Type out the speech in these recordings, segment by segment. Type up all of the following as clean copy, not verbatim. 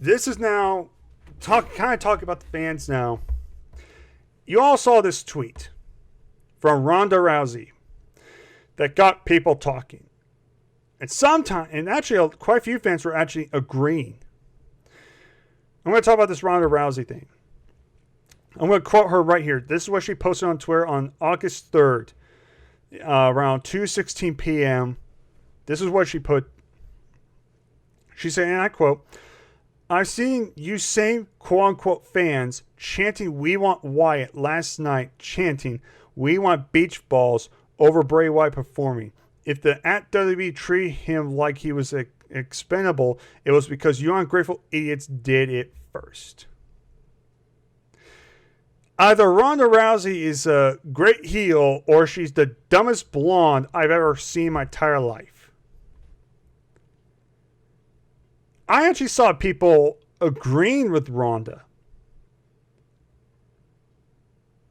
This is now talk about the fans now. You all saw this tweet from Ronda Rousey that got people talking. And actually quite a few fans were actually agreeing. I'm going to talk about this Ronda Rousey thing. I'm going to quote her right here. This is what she posted on Twitter on August 3rd, around 2:16 p.m. This is what she put. She said, and I quote, "I've seen you same quote-unquote fans chanting 'We want Wyatt' last night, chanting 'We want beach balls' over Bray Wyatt performing. If the at WWE treated him like he was expendable, it was because you ungrateful idiots did it first." Either Ronda Rousey is a great heel or she's the dumbest blonde I've ever seen in my entire life. I actually saw people agreeing with Ronda,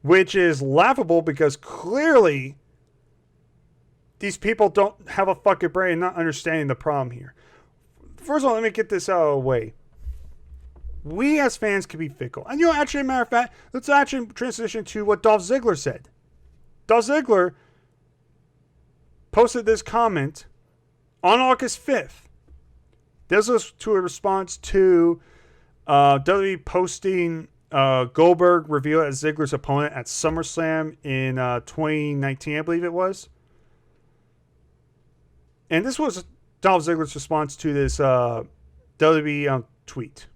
which is laughable because clearly these people don't have a fucking brain and not understanding the problem here. First of all, let me get this out of the way. We as fans can be fickle. And actually, as a matter of fact, let's actually transition to what Dolph Ziggler said. Dolph Ziggler posted this comment on August 5th. This was to a response to WWE posting Goldberg revealed as Ziggler's opponent at SummerSlam in 2019, I believe it was. And this was Dolph Ziggler's response to this WWE tweet,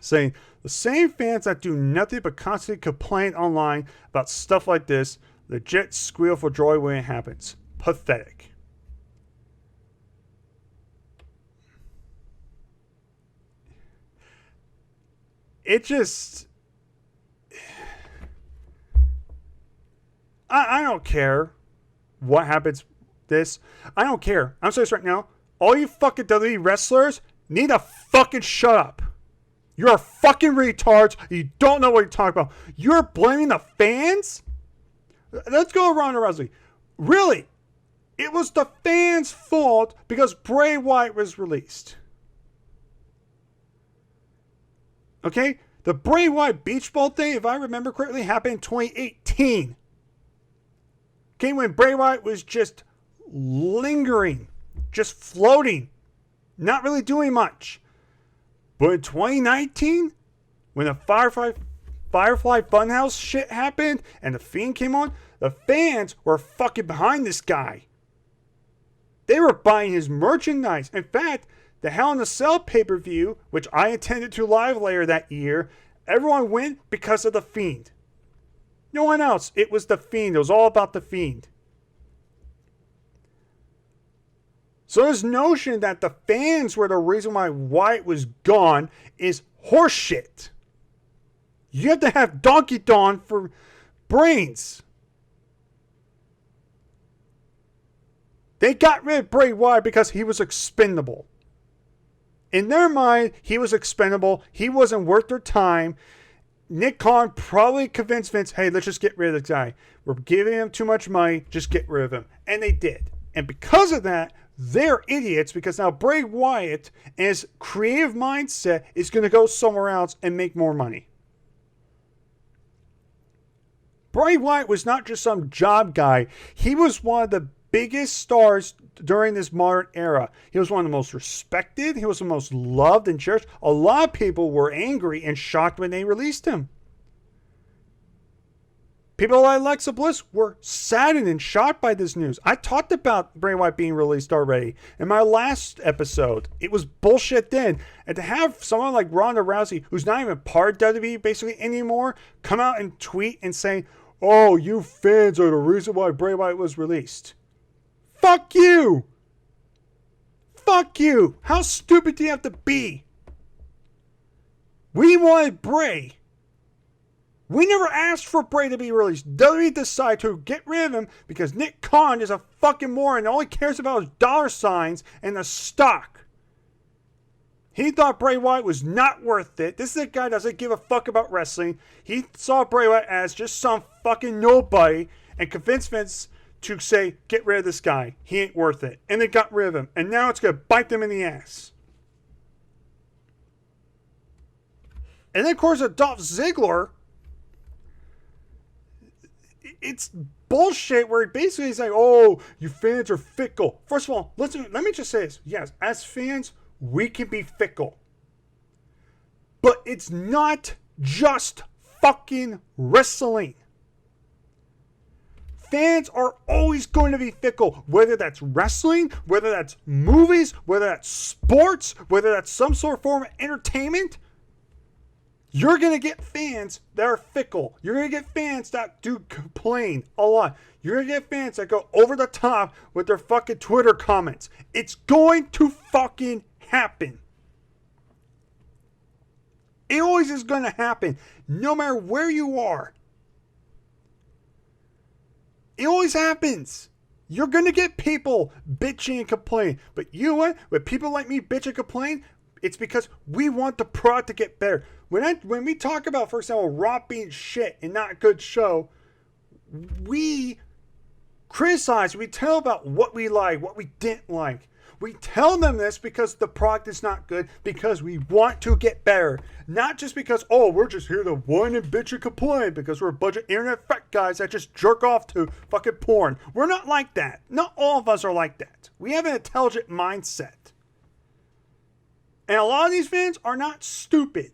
saying, "The same fans that do nothing but constantly complain online about stuff like this, legit squeal for joy when it happens. Pathetic." It just... I don't care what happens this. I don't care. I'm saying this right now. All you fucking WWE wrestlers need to fucking shut up. You're fucking retards. You don't know what you're talking about. You're blaming the fans? Let's go around Rousey. Really? It was the fans' fault because Bray Wyatt was released. Okay? The Bray Wyatt beach ball thing, if I remember correctly, happened in 2018. Okay? When Bray Wyatt was just lingering, just floating, not really doing much. But in 2019, when the Firefly Funhouse shit happened and the Fiend came on, the fans were fucking behind this guy. They were buying his merchandise. In fact, the Hell in a Cell pay-per-view, which I intended to live later that year, everyone went because of the Fiend. No one else. It was the Fiend. It was all about the Fiend. So this notion that the fans were the reason why Wyatt was gone is horseshit. You have to have Donkey Dawn for brains. They got rid of Bray Wyatt because he was expendable. In their mind, he was expendable. He wasn't worth their time. Nick Khan probably convinced Vince, hey, let's just get rid of this guy. We're giving him too much money. Just get rid of him. And they did. And because of that, they're idiots because now Bray Wyatt and his creative mindset is going to go somewhere else and make more money. Bray Wyatt was not just some job guy. He was one of the biggest stars during this modern era. He was one of the most respected. He was the most loved and cherished. A lot of people were angry and shocked when they released him. People like Alexa Bliss were saddened and shocked by this news. I talked about Bray Wyatt being released already in my last episode. It was bullshit then. And to have someone like Ronda Rousey, who's not even part of WWE basically anymore, come out and tweet and say, "Oh, you fans are the reason why Bray Wyatt was released." Fuck you! Fuck you! How stupid do you have to be? We wanted Bray. We never asked for Bray to be released. WWE decided to get rid of him because Nick Khan is a fucking moron and all he cares about is dollar signs and the stock. He thought Bray Wyatt was not worth it. This is a guy that doesn't give a fuck about wrestling. He saw Bray Wyatt as just some fucking nobody and convinced Vince to say, get rid of this guy. He ain't worth it. And they got rid of him. And now it's going to bite them in the ass. And then, of course, Dolph Ziggler, it's bullshit where basically he's like, oh, you fans are fickle. First of all, listen, let me just say this. Yes, as fans, we can be fickle. But it's not just fucking wrestling. Fans are always going to be fickle, whether that's wrestling, whether that's movies, whether that's sports, whether that's some sort of form of entertainment. You're going to get fans that are fickle. You're going to get fans that do complain a lot. You're going to get fans that go over the top with their fucking Twitter comments. It's going to fucking happen. It always is going to happen, no matter where you are. It always happens. You're going to get people bitching and complaining. But you know what? When people like me bitch and complain, it's because we want the product to get better. When we talk about, for example, Raw being shit and not a good show, we criticize, we tell about what we like, what we didn't like. We tell them this because the product is not good, because we want to get better. Not just because, oh, we're just here to whine and bitch and complain because we're a bunch of internet fat guys that just jerk off to fucking porn. We're not like that. Not all of us are like that. We have an intelligent mindset. And a lot of these fans are not stupid.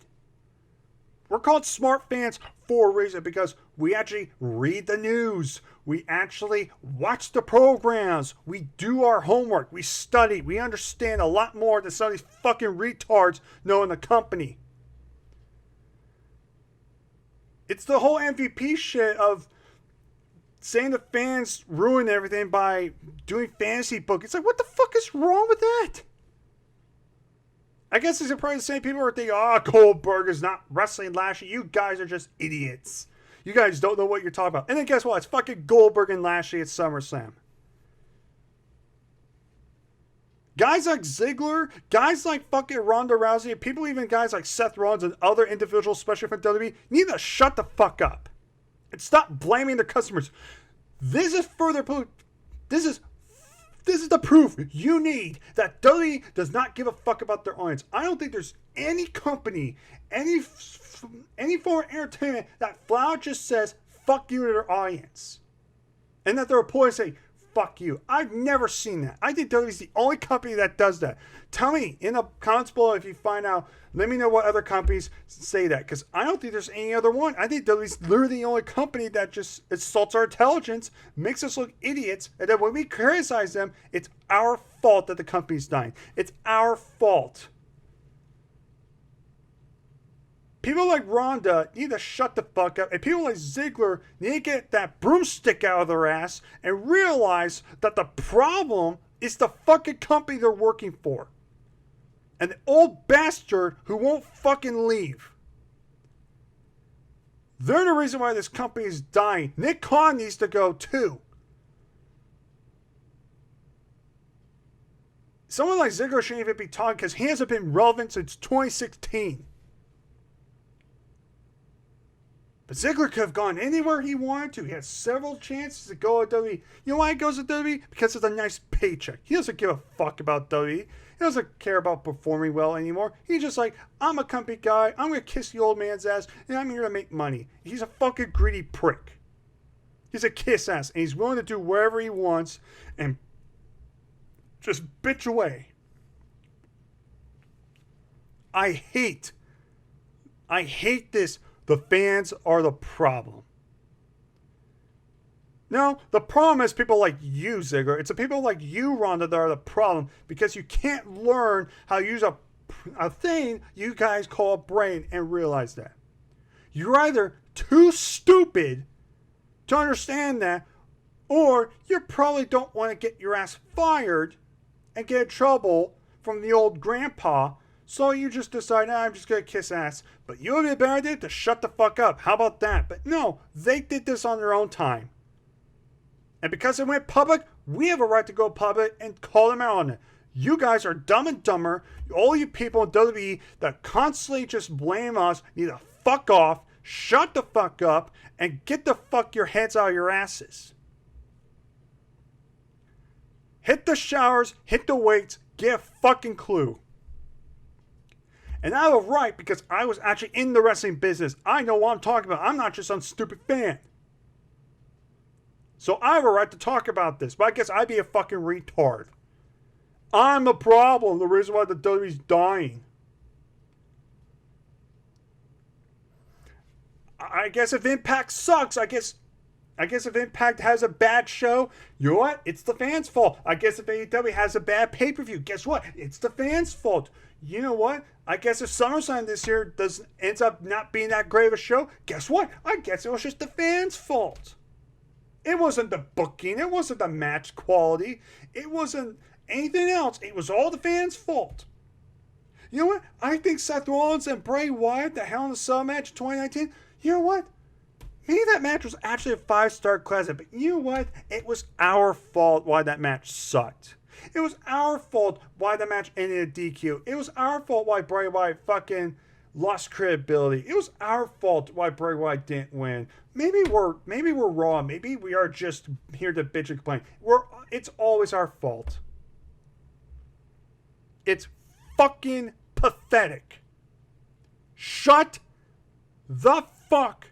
We're called smart fans for a reason, because we actually read the news. We actually watch the programs. We do our homework. We study. We understand a lot more than some of these fucking retards know in the company. It's the whole MVP shit of saying the fans ruin everything by doing fantasy book. It's like, what the fuck is wrong with that? I guess it's probably the same people who are thinking, oh, Goldberg is not wrestling Lashley. You guys are just idiots. You guys don't know what you're talking about. And then guess what? It's fucking Goldberg and Lashley at SummerSlam. Guys like Ziggler, guys like fucking Ronda Rousey, and people, even guys like Seth Rollins and other individuals, especially from WWE, need to shut the fuck up and stop blaming their customers. This is further proof. This is the proof you need that WWE does not give a fuck about their audience. I don't think there's any company, any form of entertainment that flat out just says fuck you to their audience, and that their employees say fuck you. I've never seen that. I think WWE is the only company that does that. Tell me in the comments below if you find out. Let me know what other companies say that, because I don't think there's any other one. I think WWE is literally the only company that just insults our intelligence, makes us look idiots, and then when we criticize them, it's our fault that the company's dying. It's our fault. People like Ronda need to shut the fuck up, and people like Ziggler need to get that broomstick out of their ass and realize that the problem is the fucking company they're working for. And the old bastard who won't fucking leave. They're the reason why this company is dying. Nick Khan needs to go too. Someone like Ziggler shouldn't even be talking, because he hasn't been relevant since 2016. But Ziggler could have gone anywhere he wanted to. He had several chances to go at WWE. You know why he goes to WWE? Because it's a nice paycheck. He doesn't give a fuck about WWE. He doesn't care about performing well anymore. He's just like, I'm a company guy. I'm going to kiss the old man's ass, and I'm here to make money. He's a fucking greedy prick. He's a kiss ass, and he's willing to do wherever he wants and just bitch away. I hate this. The fans are the problem. No, the problem is people like you, Ziggler. It's the people like you, Ronda, that are the problem, because you can't learn how to use a thing you guys call a brain and realize that. You're either too stupid to understand that, or you probably don't want to get your ass fired and get in trouble from the old grandpa. So you just decide, I'm just going to kiss ass. But you would be a better idea to shut the fuck up. How about that? But no, they did this on their own time. And because it went public, we have a right to go public and call them out on it. You guys are dumb and dumber. All you people in WWE that constantly just blame us need to fuck off, shut the fuck up, and get the fuck your heads out of your asses. Hit the showers, hit the weights, get a fucking clue. And I was right because I was actually in the wrestling business. I know what I'm talking about. I'm not just some stupid fan. So I have a right to talk about this, but I guess I'd be a fucking retard. I'm the problem, the reason why the WWE's dying. I guess if Impact sucks, I guess if Impact has a bad show, you know what? It's the fans' fault. I guess if AEW has a bad pay-per-view, guess what? It's the fans' fault. You know what? I guess if SummerSlam this year ends up not being that great of a show, guess what? I guess it was just the fans' fault. It wasn't the booking. It wasn't the match quality. It wasn't anything else. It was all the fans' fault. You know what? I think Seth Rollins and Bray Wyatt, the Hell in a Cell match in 2019, you know what? Maybe that match was actually a 5-star classic, but you know what? It was our fault why that match sucked. It was our fault why the match ended in DQ. It was our fault why Bray Wyatt fucking lost credibility. It was our fault why Bray Wyatt didn't win. Maybe we're wrong. Maybe we are just here to bitch and complain. It's always our fault. It's fucking pathetic. Shut the fuck